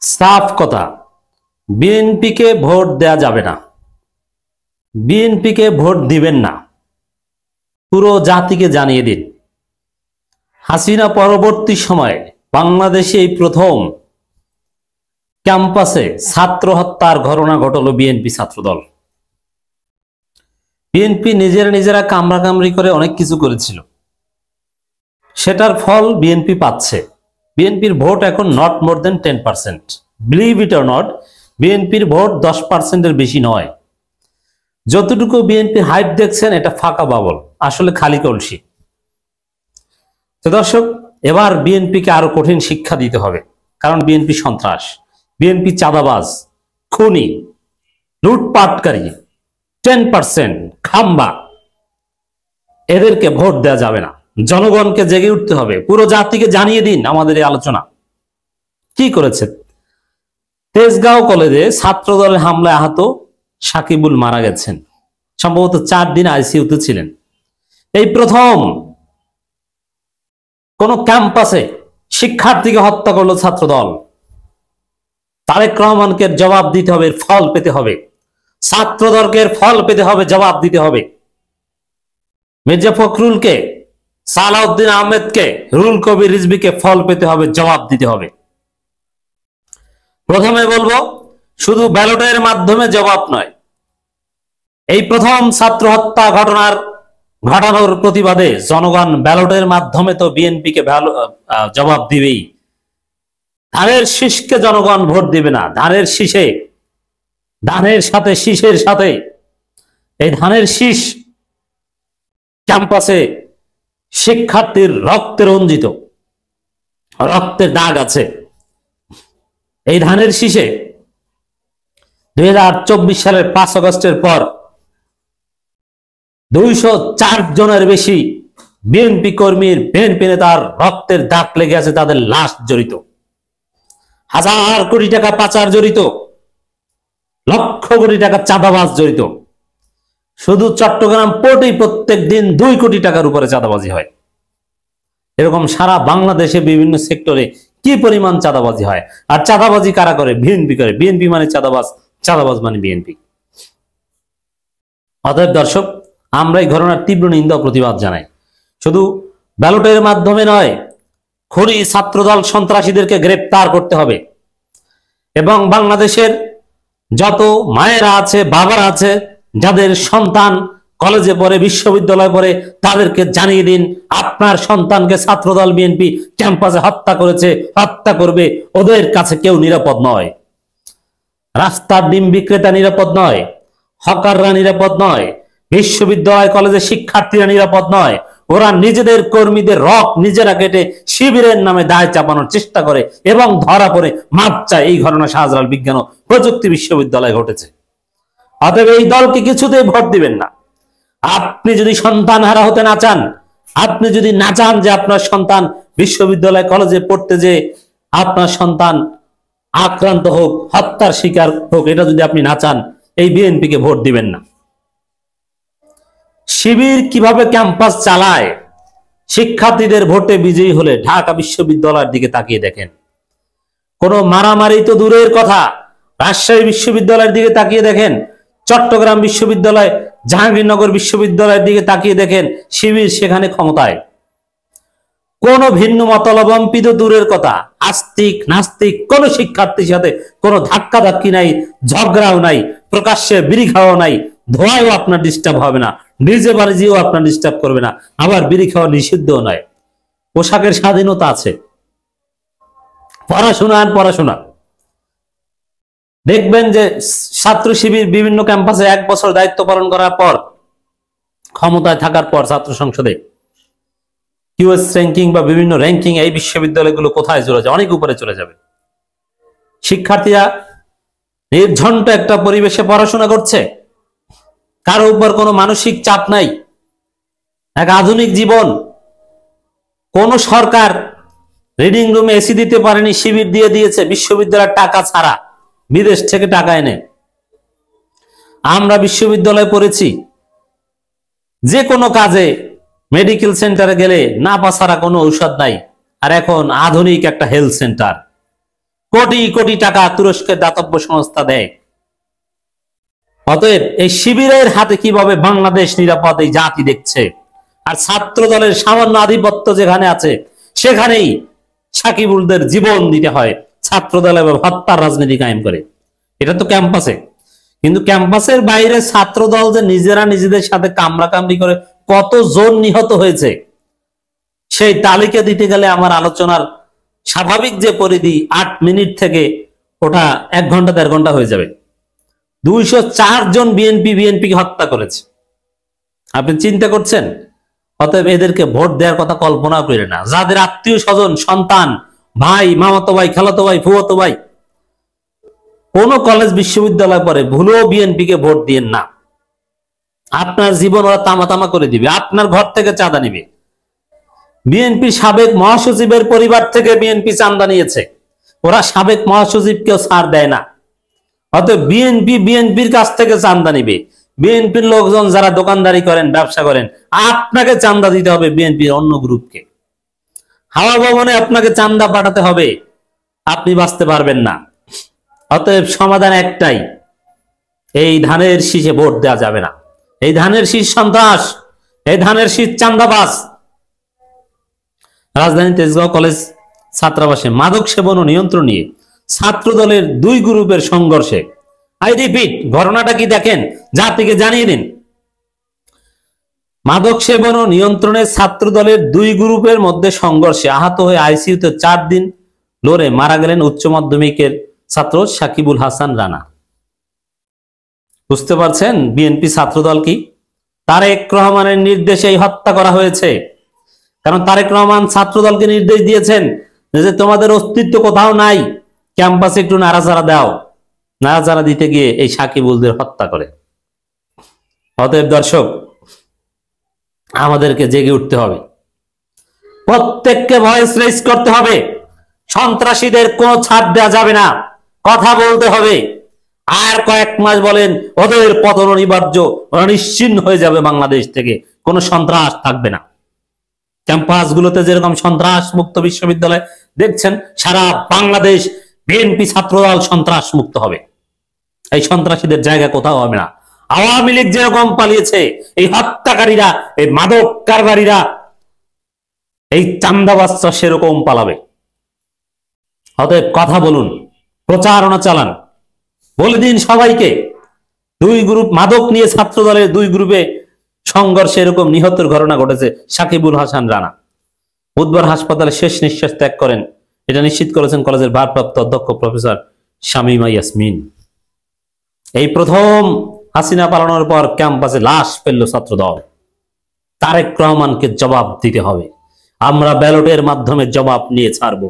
সাফ কথা, বিএনপিকে ভোট দেয়া যাবে না, বিএনপিকে ভোট দিবেন না, পুরো জাতিকে জানিয়ে দিন। হাসিনা পরবর্তী সময়ে বাংলাদেশে এই প্রথম ক্যাম্পাসে ছাত্র হত্যার ঘটনা ঘটল বিএনপি ছাত্রদল। বিএনপি নিজেরা কামড়াকামড়ি করে অনেক কিছু করেছিল, সেটার ফল বিএনপি পাচ্ছে। বিএনপির ভোট এখন not more than 10%, believe it or not, বিএনপির ভোট 10%-এর বেশি নয়। যতটুকু বিএনপি হাইপ দেখছেন এটা ফাঁকা বাবল, আসলে খালি কলসি। তো দর্শক, এবার বিএনপিকে আরো কঠিন শিক্ষা দিতে হবে, কারণ বিএনপি সন্ত্রাস, বিএনপি চাঁদাবাজ, খুনি, লুটপাটকারী, 10% খাম্বা। এদেরকে ভোট দেওয়া যাবে না। জনগণকে জেগে উঠতে হবে, পুরো জাতিকে জানিয়ে দিন আমাদের এই আলোচনা কি করেছে। তেজগাঁও কলেজে ছাত্রদলের হামলায় আহত সাকিবুল মারা গেছেন, সম্ভবত 4 দিন আইসিইউতে ছিলেন। এই প্রথম কোন ক্যাম্পাসে শিক্ষার্থীকে হত্যা করলো ছাত্রদল। তারেক রহমানকে জবাব দিতে হবে, ফল পেতে হবে। ছাত্রদলকে ফল পেতে হবে, জবাব দিতে হবে। মির্জা ফখরুলকে, সালাউদ্দিন আহমেদকে, রুহুল কবির রিজভীকে ফল পেতে হবে, জবাব দিতে হবে। প্রথমে বলবো, শুধু ব্যালটের মাধ্যমে জবাব নয়। এই প্রথম ছাত্র হত্যা ঘটানোর প্রতিবাদে জনগণ ব্যালটের মাধ্যমে তো বিএনপিকে জবাব দিবেই। ধানের শীষকে জনগণ ভোট দিবে না। ধানের শীষে, ধানের সাথে শীষের সাথে, এই ধানের শীষ ক্যাম্পাসে শিক্ষার্থীর রক্তে রঞ্জিত, রক্তের দাগ আছে। এই ধানের শীষে 2024 সালের 5 আগস্টের পর 204 জনের বেশি বিএনপি কর্মীর, বিএনপি নেতার রক্তের দাগ লেগে আছে, তাদের লাশ জড়িত। হাজার কোটি টাকা পাচার জড়িত, লক্ষ কোটি টাকা চাঁদাবাজ জড়িত। শুধু চট্টগ্রাম পোর্টেই প্রত্যেক দিন 2 কোটি টাকার উপরে চাঁদাবাজি হয়। এরকম সারা বাংলাদেশে বিভিন্ন সেক্টরে কি পরিমাণ চাঁদাবাজি হয়। আর চাঁদাবাজি কারা করে? বিএনপি করে। বিএনপি মানে চাঁদাবাজ, চাঁদাবাজ মানে বিএনপি। অতএব দর্শক, আমরা এই ঘটনার তীব্র নিন্দা ও প্রতিবাদ জানাই। শুধু ব্যালটের মাধ্যমে নয়, খুনি ছাত্রদল সন্ত্রাসীদেরকে গ্রেপ্তার করতে হবে। এবং বাংলাদেশের যত মায়েরা আছে, বাবারা আছে, যাদের সন্তান কলেজে পড়ে, বিশ্ববিদ্যালয়ে পড়ে, তাদেরকে জানিয়ে দিন আপনার সন্তানকে ছাত্রদল বিএনপি ক্যাম্পাসে হত্যা করেছে, হত্যা করবে। ওদের কাছে কেউ নিরাপদ নয়। রাস্তার ডিম বিক্রেতা নিরাপদ নয়, হকাররা নিরাপদ নয়, বিশ্ববিদ্যালয় কলেজের শিক্ষার্থীরা নিরাপদ নয়। ওরা নিজেদের কর্মীদের রক্ত নিজেরা কেটে শিবিরের নামে দায় চাপানোর চেষ্টা করে এবং ধরা পড়ে মাপ চায়। এই ঘটনা শাহজালাল বিজ্ঞান ও প্রযুক্তি বিশ্ববিদ্যালয়ে ঘটেছে। অতএব এই দলকে কিছুতেই ভোট দিবেন না। আপনি যদি সন্তান হারা হতে না চান, আপনি যদি না চান যে আপনার সন্তান বিশ্ববিদ্যালয় কলেজে পড়তে যে আপনার সন্তান আক্রান্ত হোক, হত্যার শিকার হোক, এটা যদি আপনি না চান, এই বিএনপিকে ভোট দিবেন না। শিবির কিভাবে ক্যাম্পাস চালায়, শিক্ষার্থীদের ভোটে বিজয়ী হলে ঢাকা বিশ্ববিদ্যালয়ের দিকে তাকিয়ে দেখেন। কোনো মারামারি তো দূরের কথা, রাজশাহী বিশ্ববিদ্যালয়ের দিকে তাকিয়ে দেখেন, চট্টগ্রাম বিশ্ববিদ্যালয়, জাহাঙ্গীরনগর বিশ্ববিদ্যালয়ের দিকে তাকিয়ে দেখেন, শিবির সেখানে ক্ষমতায়। কোন ভিন্ন মতলবম্পী তো দূরের কথা, আস্তিক নাস্তিক কোন শিক্ষার্থীর সাথে কোনো ধাক্কাধাক্কি নাই, ঝগড়াও নাই, প্রকাশ্যে বিড়ি খাওয়াও নাই, ধোঁয়াও আপনার ডিস্টার্ব হবে না, নিজে বাড়িও আপনার ডিস্টার্ব করবে না। আবার বিড়ি খাওয়া নিষিদ্ধও নয়। পোশাকের স্বাধীনতা আছে। পড়াশোনা দেখবেন যে ছাত্র শিবির বিভিন্ন ক্যাম্পাসে 1 বছর দায়িত্ব পালন করার পর, ক্ষমতায় থাকার পর, ছাত্র সংসদে কিউএস র্যাঙ্কিং বা বিভিন্ন র্যাঙ্কিং, এই বিশ্ববিদ্যালয়গুলো কোথায় চলে যায়? অনেক উপরে চলে যাবে। শিক্ষার্থীরা নির্ঝন্ট একটা পরিবেশে পড়াশোনা করছে, কারো উপর কোনো মানসিক চাপ নাই, এক আধুনিক জীবন। কোন সরকার রিডিং রুমে এসি দিতে পারেনি, শিবির দিয়ে দিয়েছে, বিশ্ববিদ্যালয়ের টাকা ছাড়া, বিদেশ থেকে টাকা এনে। আমরা বিশ্ববিদ্যালয়ে পড়েছি, যে কোনো কাজে মেডিকেল সেন্টারে গেলে না পাসারা কোনো ঔষধ নাই, আর এখন আধুনিক একটা হেলথ সেন্টার। কোটি কোটি টাকা তুরস্কের দাতব্য সংস্থা দেয়। অতএব এই শিবিরের হাতে কিভাবে বাংলাদেশ নিরাপদ এই জাতি দেখছে, আর ছাত্র দলের সামান্য আধিপত্য যেখানে আছে সেখানেই সাকিবুলদের জীবন দিতে হয় ছাত্র দল এবং হত্যার রাজনীতি কায়েম করে। এটা তো ক্যাম্পাসে, কিন্তু ক্যাম্পাসের বাইরে ছাত্র দল যে নিজেরা নিজেদের সাথে কামড়াকামড়ি করে কতজন নিহত হয়েছে সেই তালিকা দিতে গেলে আমার আলোচনার স্বাভাবিক যে পরিধি 8 মিনিট থেকে ওটা 1 ঘন্টা 1.5 ঘন্টা হয়ে যাবে। 204 জন বিএনপিকে হত্যা করেছে, আপনি চিন্তা করছেন? অতএব এদেরকে ভোট দেওয়ার কথা কল্পনা করে না। যাদের আত্মীয় স্বজন, সন্তান, ভাই, মামাতো ভাই, খালাতো ভাই, ফুয়াতো ভাই কোন কলেজ বিশ্ববিদ্যালয় পড়ে, ভুলেও বিএনপিকে ভোট দিয়েন না। আপনার জীবন ওরা তামা করে দিবে, আপনার ঘর থেকে চাঁদা নিবে। বিএনপি সাবেক মহাসচিবের পরিবার থেকে বিএনপি চাঁদা নিয়েছে, ওরা সাবেক মহাসচিবকেও ছাড় দেয় না। অতএব বিএনপির কাছ থেকে চাঁদা নিবে। বিএনপির লোকজন যারা দোকানদারি করেন, ব্যবসা করেন, আপনাকে চাঁদা দিতে হবে বিএনপির অন্য গ্রুপকে। হাওয়া ভবনে আপনাকে চাঁদা পাঠাতে হবে, আপনি বাঁচতে পারবেন না। অতএব সমাধান একটাই, এই ধানের শীষে ভোট দেওয়া যাবে না। এই ধানের শীষ সন্ত্রাস, এই ধানের শীষ চাঁদাবাজ। রাজধানী তেজগাঁও কলেজ ছাত্রাবাসে মাদক সেবন ও নিয়ন্ত্রণ নিয়ে ছাত্র দলের 2 গ্রুপের সংঘর্ষে, আই রিপিট, ঘটনাটা কি দেখেন, জাতিকে জানিয়ে দিন। মাদক সেবন ও নিয়ন্ত্রণে ছাত্র দলের 2 গ্রুপের মধ্যে সংঘর্ষে আহত হয়ে আইসিইউতে 4 দিন লড়ে মারা গেলেন উচ্চ মাধ্যমিকের ছাত্র সাকিবুল হাসান রানা। বুঝতে পারছেন বিএনপি ছাত্র দল কি? তারেক রহমানের নির্দেশে হত্যা করা হয়েছে। কারণ তারেক রহমান ছাত্র দলকে নির্দেশ দিয়েছেন যে তোমাদের অস্তিত্ব কোথাও নাই, ক্যাম্পাসে একটু নাড়াচাড়া দাও। নাড়াচাড়া দিতে গিয়ে এই সাকিবুলদের হত্যা করে। অতএব দর্শক, আমাদেরকে জেগে উঠতে হবে, প্রত্যেককে ভয়েস রেজ করতে হবে। সন্ত্রাসীদের কোনো ছাড় দেওয়া যাবে না, কথা বলতে হবে। আর কয়েক মাস বলেন ওদের পতন অনিবার্য, ওরা নিশ্চিহ্ন হয়ে যাবে বাংলাদেশ থেকে, কোনো সন্ত্রাস থাকবে না। ক্যাম্পাসগুলোতে যেরকম সন্ত্রাস মুক্ত বিশ্ববিদ্যালয় দেখছেন, সারা বাংলাদেশ বিএনপি ছাত্রদল সন্ত্রাস মুক্ত হবে। এই সন্ত্রাসীদের জায়গা কোথাও হবে না। আওয়ামী লীগ যেরকম পালিয়েছে, এই হত্যাকারীরা, এই মাদক কারবারীরা, এই চান্দাবাজরা সেরকম পালাবে। অতএব কথা বলুন, প্রচারণা চালান, বলে দিন সবাইকে 2 গ্রুপ মাদক নিয়ে ছাত্র দলের 2 গ্রুপে সংঘর্ষে এরকম নিহতের ঘটনা ঘটেছে সাকিবুল হাসান রানা। বুধবার হাসপাতালে শেষ নিঃশ্বাস ত্যাগ করেন, এটা নিশ্চিত করেছেন কলেজের ভারপ্রাপ্ত অধ্যক্ষ প্রফেসর শামীমা ইয়াসমিন। এই প্রথম হাসিনা পালানোর পর ক্যাম্পাসে লাশ পেল ছাত্র দল। তারেক রহমানকে জবাব দিতে হবে। আমরা ব্যালটের মাধ্যমে জবাব নিয়ে ছাড়বো।